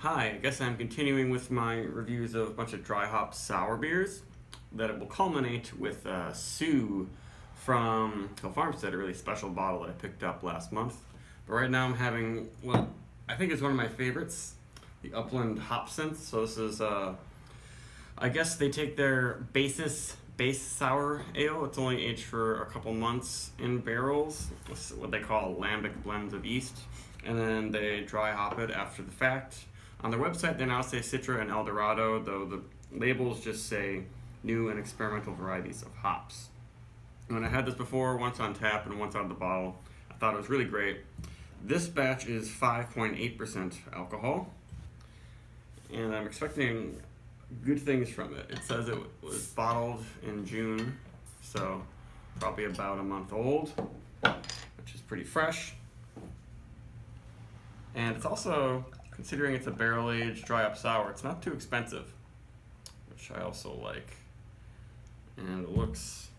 Hi, I guess I'm continuing with my reviews of a bunch of dry hop sour beers that it will culminate with Sue from Hill Farmstead, a really special bottle that I picked up last month. But right now I'm having what I think is one of my favorites, the Upland Hopsynth. So this is, I guess they take their base sour ale. It's only aged for a couple months in barrels. It's what they call lambic blends of yeast. And then they dry hop it after the fact. On their website, they now say Citra and Eldorado, though the labels just say new and experimental varieties of hops. When I had this before, once on tap and once out of the bottle, I thought it was really great. This batch is 5.8% alcohol, and I'm expecting good things from it. It says it was bottled in June, so probably about a month old, which is pretty fresh. And it's also, considering it's a barrel-aged dry-up sour, it's not too expensive, which I also like. And it looks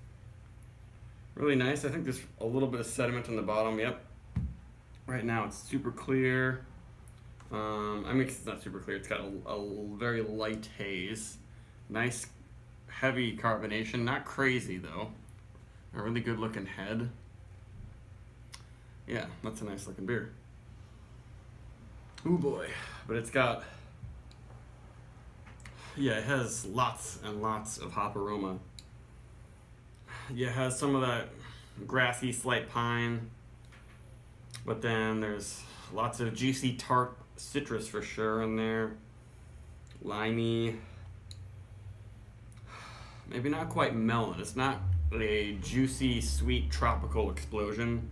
really nice. I think there's a little bit of sediment on the bottom. Yep. Right now it's super clear. I mean, it's not super clear. It's got a very light haze. Nice, heavy carbonation. Not crazy, though. A really good-looking head. Yeah, that's a nice-looking beer. Ooh boy, but it's got, yeah, it has lots and lots of hop aroma. Yeah, it has some of that grassy slight pine, but then there's lots of juicy tart citrus for sure in there. Limey, maybe not quite melon. It's not a juicy, sweet, tropical explosion.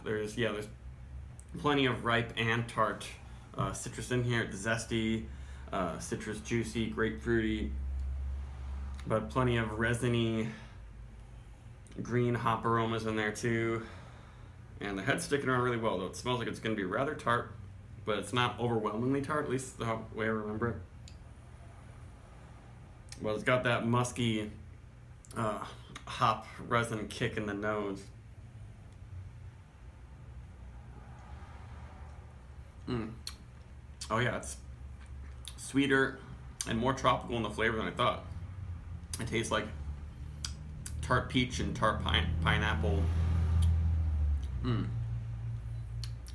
There's plenty of ripe and tart citrus in here. It's zesty, citrus juicy, grapefruity, but plenty of resiny green hop aromas in there too. And the head's sticking around really well, though. It smells like it's going to be rather tart, but it's not overwhelmingly tart, at least the way I remember it. Well, it's got that musky hop resin kick in the nose. Oh yeah, it's sweeter and more tropical in the flavor than I thought. It tastes like tart peach and tart pineapple. And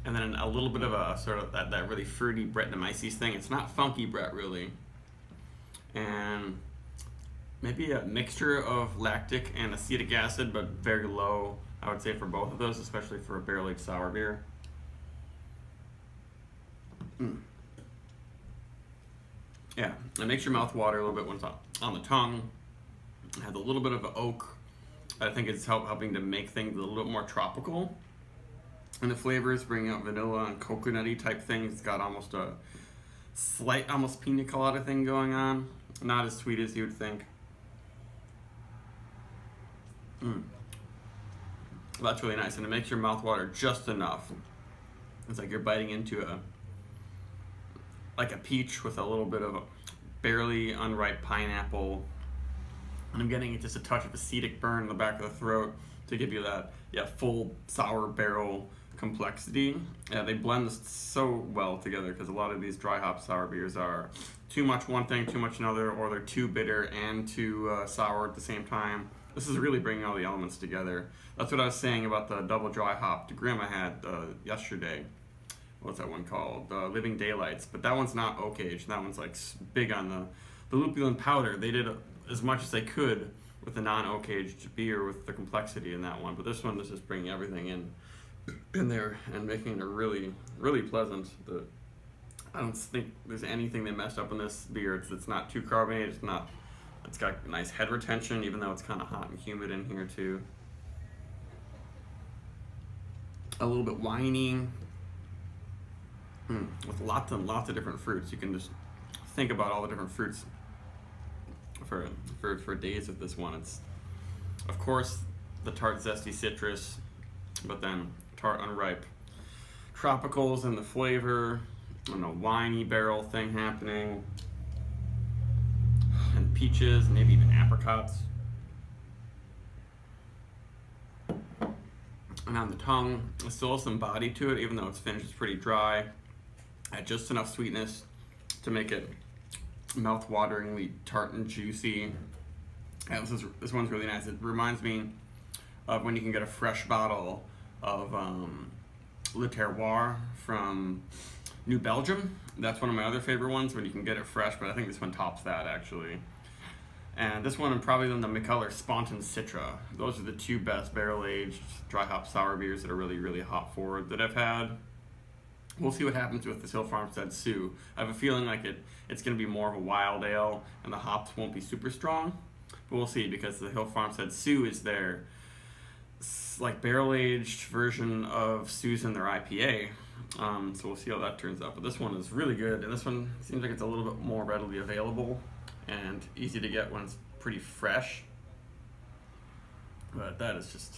then a little bit of a sort of that really fruity Brettanomyces thing. It's not funky Brett really. And maybe a mixture of lactic and acetic acid, but very low, I would say, for both of those, especially for a barrel-aged sour beer. Yeah, it makes your mouth water a little bit when it's on the tongue. It has a little bit of an oak. I think it's helping to make things a little bit more tropical. And the flavors bring out vanilla and coconutty type things. It's got almost a slight, almost pina colada thing going on. Not as sweet as you would think. That's really nice, and it makes your mouth water just enough. It's like you're biting into like a peach with a little bit of a barely unripe pineapple. And I'm getting just a touch of acetic burn in the back of the throat to give you that, full sour barrel complexity. Yeah, they blend this so well together, because a lot of these dry hop sour beers are too much one thing, too much another, or they're too bitter and too sour at the same time. This is really bringing all the elements together. That's what I was saying about the double dry hopped Grim I had yesterday. What's that one called? Living Daylights. But that one's not oak aged. That one's like big on the lupulin powder. They did as much as they could with the non-oak aged beer with the complexity in that one. But this one is just bringing everything in there and making it really, really pleasant. I don't think there's anything they messed up in this beer. It's not too carbonated. It's got nice head retention, even though it's kind of hot and humid in here too. A little bit winey. With lots and lots of different fruits. You can just think about all the different fruits for days with this one. It's, of course, the tart zesty citrus, but then tart unripe tropicals in the flavor, and a winey barrel thing happening, and peaches, maybe even apricots. And on the tongue, there's still some body to it, even though its finish is pretty dry. At just enough sweetness to make it mouth-wateringly tart and juicy. And this one's really nice. It reminds me of when you can get a fresh bottle of Le Terroir from New Belgium. That's one of my other favorite ones when you can get it fresh, but I think this one tops that actually. And this one and probably then the McCullough Spontan Citra. Those are the two best barrel-aged dry hop sour beers that are really, really hop forward that I've had. We'll see what happens with this Hill Farmstead Sioux. I have a feeling like it's going to be more of a wild ale and the hops won't be super strong. But we'll see, because the Hill Farmstead Sioux is their like barrel-aged version of Sioux's in their IPA. So we'll see how that turns out. But this one is really good, and this one seems like it's a little bit more readily available and easy to get when it's pretty fresh. But that is just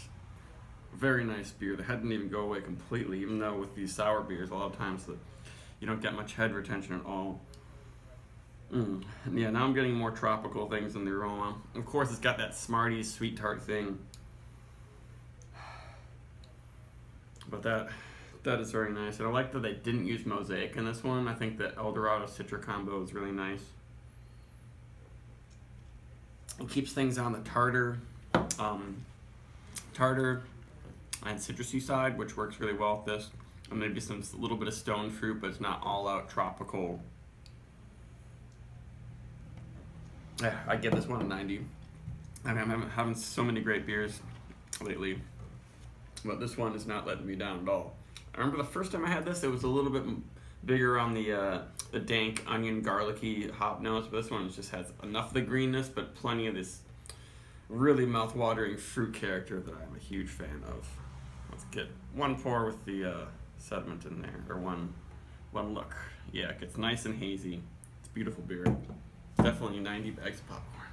a very nice beer that hadn't even go away completely, even though with these sour beers a lot of times that you don't get much head retention at all. And yeah, now I'm getting more tropical things in the aroma. Of course, it's got that Smarties sweet tart thing. But that is very nice. And I like that they didn't use Mosaic in this one. I think the Eldorado Citra combo is really nice. It keeps things on the tartar and citrusy side, which works really well with this. And maybe a little bit of stone fruit, but it's not all out tropical. Yeah, I give this one a 90. I mean, I'm having so many great beers lately, but this one is not letting me down at all. I remember the first time I had this, it was a little bit bigger on the dank onion garlicky hop notes, but this one just has enough of the greenness, but plenty of this really mouth-watering fruit character that I'm a huge fan of. Let's get one pour with the sediment in there, or one look. Yeah, it gets nice and hazy. It's a beautiful beer. Definitely 90 bags of popcorn.